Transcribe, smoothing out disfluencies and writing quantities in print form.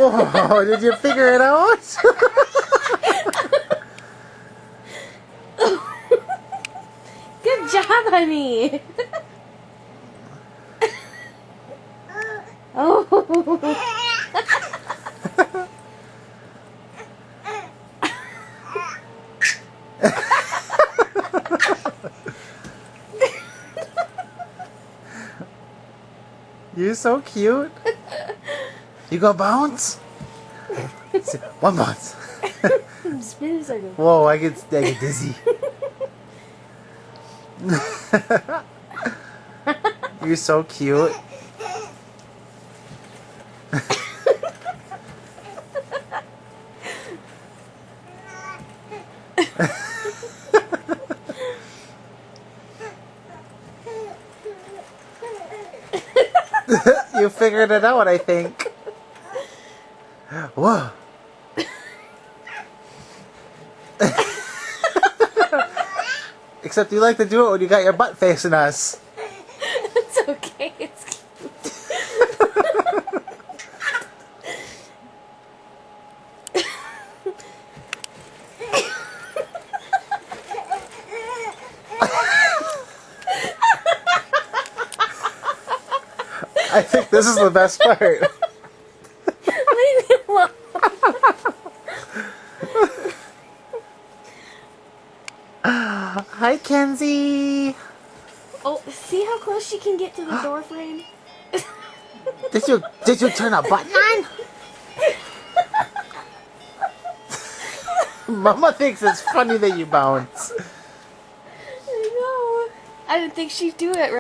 Whoa, did you figure it out? Good job, honey. Oh. You're so cute. You go bounce? One bounce. Spin in a circle. Whoa, I get dizzy. You're so cute. You figured it out, I think. Whoa. Except you like to do it when you got your butt facing us. It's okay. It's cute. I think this is the best part. Leave me alone. Hi, Kenzie. Oh, see how close she can get to the door frame? Did you turn a button on? Mama thinks it's funny that you bounce. I know. I didn't think she'd do it right.